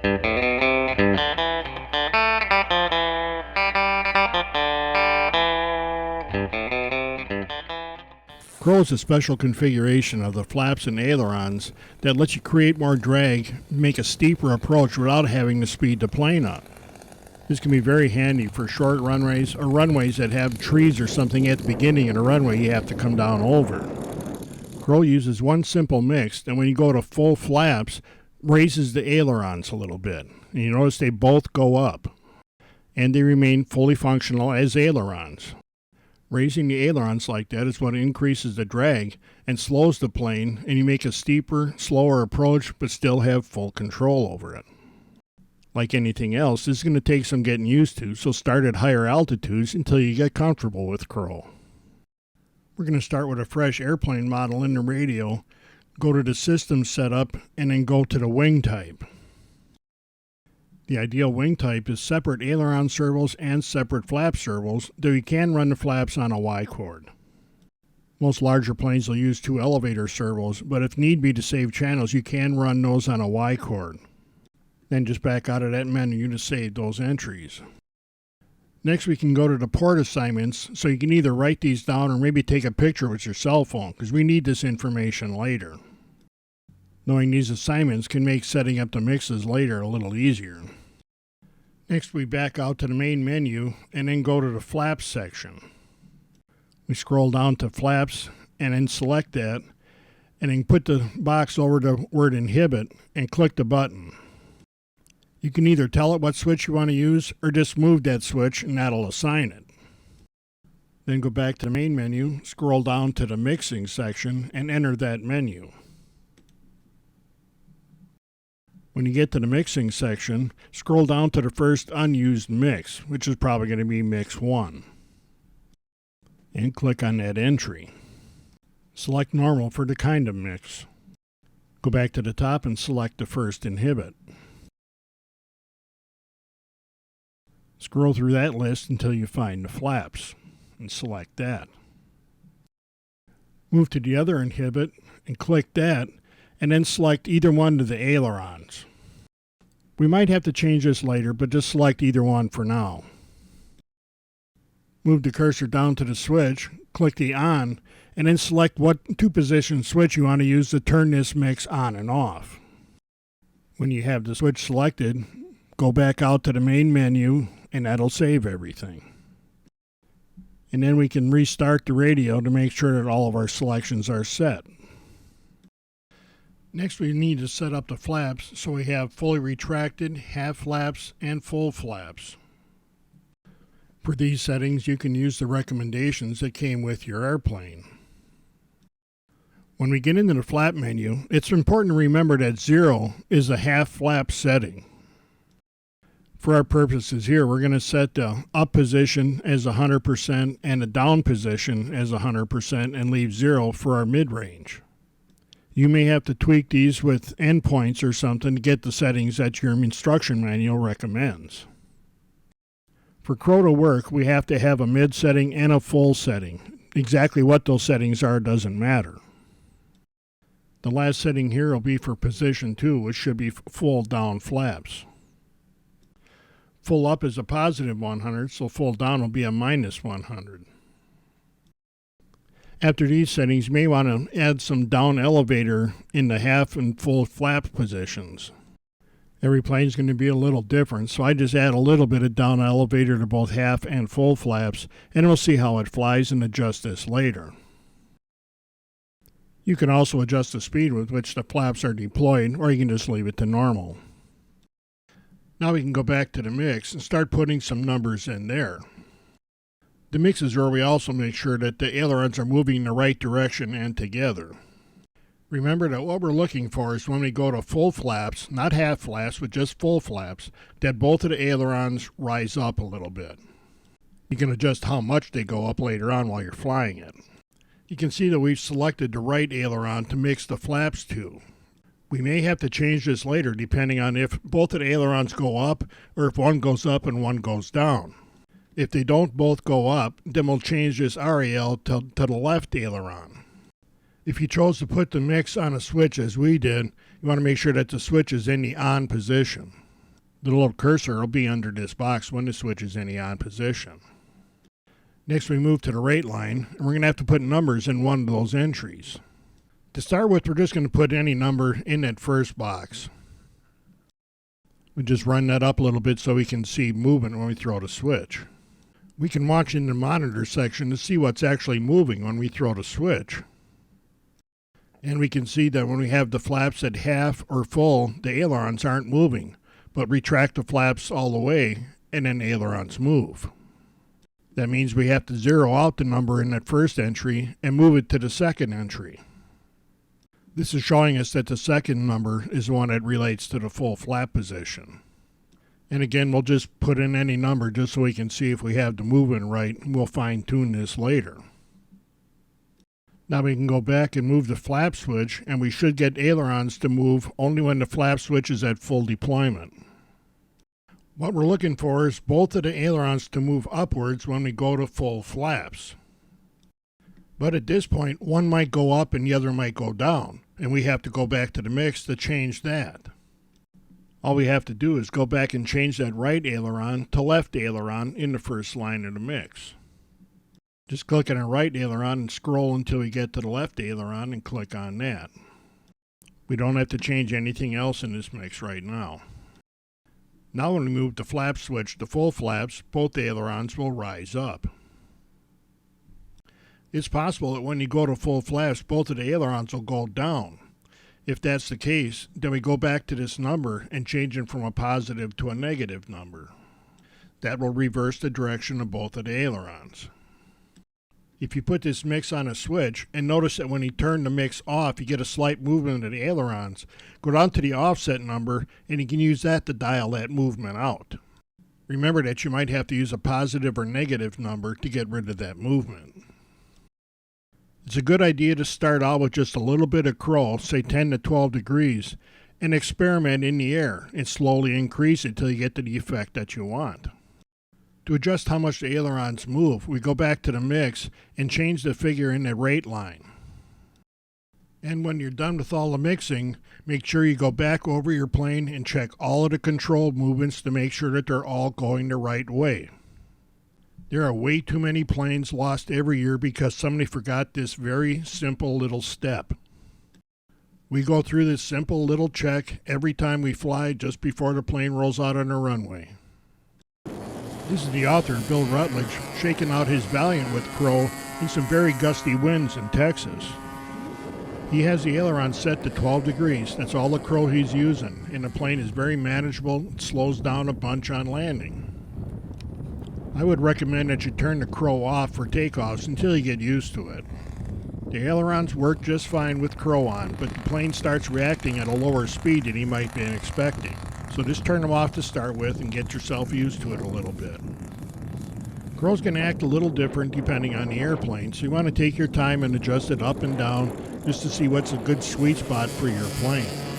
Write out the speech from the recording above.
Crow is a special configuration of the flaps and ailerons that lets you create more drag, make a steeper approach without having to speed the plane up. This can be very handy for short runways or runways that have trees or something at the beginning of the runway you have to come down over. Crow uses one simple mix, and when you go to full flaps, raises the ailerons a little bit. And you notice they both go up, and they remain fully functional as ailerons. Raising the ailerons like that is what increases the drag and slows the plane, and you make a steeper, slower approach but still have full control over it. Like anything else, this is going to take some getting used to, so start at higher altitudes until you get comfortable with Crow. We're going to start with a fresh airplane model in the radio, go to the system setup, and then go to the wing type. The ideal wing type is separate aileron servos and separate flap servos, though you can run the flaps on a Y cord. Most larger planes will use 2 elevator servos, but if need be to save channels, you can run those on a Y cord. Then just back out of that menu to save those entries. Next, we can go to the port assignments, so you can either write these down or maybe take a picture with your cell phone, because we need this information later. Knowing these assignments can make setting up the mixes later a little easier. Next, we back out to the main menu and then go to the flaps section. We scroll down to flaps and then select that, and then put the box over the word inhibit and click the button. You can either tell it what switch you want to use or just move that switch and that'll assign it. Then go back to the main menu, scroll down to the mixing section and enter that menu. When you get to the mixing section, scroll down to the first unused mix, which is probably going to be mix 1. And click on that entry. Select normal for the kind of mix. Go back to the top and select the first inhibit. Scroll through that list until you find the flaps, and select that. Move to the other inhibit and click that, and then select either one of the ailerons. We might have to change this later, but just select either one for now. Move the cursor down to the switch, click the on, and then select what 2-position switch you want to use to turn this mix on and off. When you have the switch selected, go back out to the main menu, and that'll save everything. And then we can restart the radio to make sure that all of our selections are set. Next, we need to set up the flaps so we have fully retracted, half flaps, and full flaps. For these settings, you can use the recommendations that came with your airplane. When we get into the flap menu, it's important to remember that 0 is a half flap setting. For our purposes here, we're going to set the up position as 100% and the down position as 100% and leave 0 for our mid-range. You may have to tweak these with endpoints or something to get the settings that your instruction manual recommends. For Crow to work, we have to have a mid setting and a full setting. Exactly what those settings are doesn't matter. The last setting here will be for position 2, which should be full down flaps. Full up is a positive 100, so full down will be a minus 100. After these settings, you may want to add some down elevator in the half and full flap positions. Every plane is going to be a little different, so I just add a little bit of down elevator to both half and full flaps, and we'll see how it flies and adjust this later. You can also adjust the speed with which the flaps are deployed, or you can just leave it to normal. Now we can go back to the mix and start putting some numbers in there. The mix is where we also make sure that the ailerons are moving in the right direction and together. Remember that what we're looking for is when we go to full flaps, not half flaps, but just full flaps, that both of the ailerons rise up a little bit. You can adjust how much they go up later on while you're flying it. You can see that we've selected the right aileron to mix the flaps to. We may have to change this later depending on if both of the ailerons go up or if one goes up and one goes down. If they don't both go up, then we'll change this RAL to the left aileron. If you chose to put the mix on a switch as we did, you want to make sure that the switch is in the on position. The little cursor will be under this box when the switch is in the on position. Next we move to the rate line, and we're going to have to put numbers in one of those entries. To start with, we're just going to put any number in that first box. We just run that up a little bit so we can see movement when we throw the switch. We can watch in the monitor section to see what's actually moving when we throw the switch. And we can see that when we have the flaps at half or full, the ailerons aren't moving, but retract the flaps all the way and then the ailerons move. That means we have to zero out the number in that first entry and move it to the second entry. This is showing us that the second number is the one that relates to the full flap position. And again, we'll just put in any number just so we can see if we have the movement right, and we'll fine tune this later. Now we can go back and move the flap switch, and we should get ailerons to move only when the flap switch is at full deployment. What we're looking for is both of the ailerons to move upwards when we go to full flaps. But at this point, one might go up and the other might go down, and we have to go back to the mix to change that. All we have to do is go back and change that right aileron to left aileron in the first line of the mix. Just click on the right aileron and scroll until we get to the left aileron and click on that. We don't have to change anything else in this mix right now. Now when we move the flap switch to full flaps, both ailerons will rise up. It's possible that when you go to full flaps, both of the ailerons will go down. If that's the case, then we go back to this number and change it from a positive to a negative number. That will reverse the direction of both of the ailerons. If you put this mix on a switch, and notice that when you turn the mix off, you get a slight movement of the ailerons, go down to the offset number, and you can use that to dial that movement out. Remember that you might have to use a positive or negative number to get rid of that movement. It's a good idea to start out with just a little bit of crow, say 10 to 12 degrees, and experiment in the air and slowly increase it till you get to the effect that you want. To adjust how much the ailerons move, we go back to the mix and change the figure in the rate line. And when you're done with all the mixing, make sure you go back over your plane and check all of the control movements to make sure that they're all going the right way. There are way too many planes lost every year because somebody forgot this very simple little step. We go through this simple little check every time we fly just before the plane rolls out on the runway. This is the author, Bill Rutledge, shaking out his Valiant with crow in some very gusty winds in Texas. He has the aileron set to 12 degrees. That's all the crow he's using, and the plane is very manageable. It slows down a bunch on landing. I would recommend that you turn the crow off for takeoffs until you get used to it. The ailerons work just fine with crow on, but the plane starts reacting at a lower speed than you might be expecting. So just turn them off to start with and get yourself used to it a little bit. Crow's going to act a little different depending on the airplane, so you want to take your time and adjust it up and down just to see what's a good sweet spot for your plane.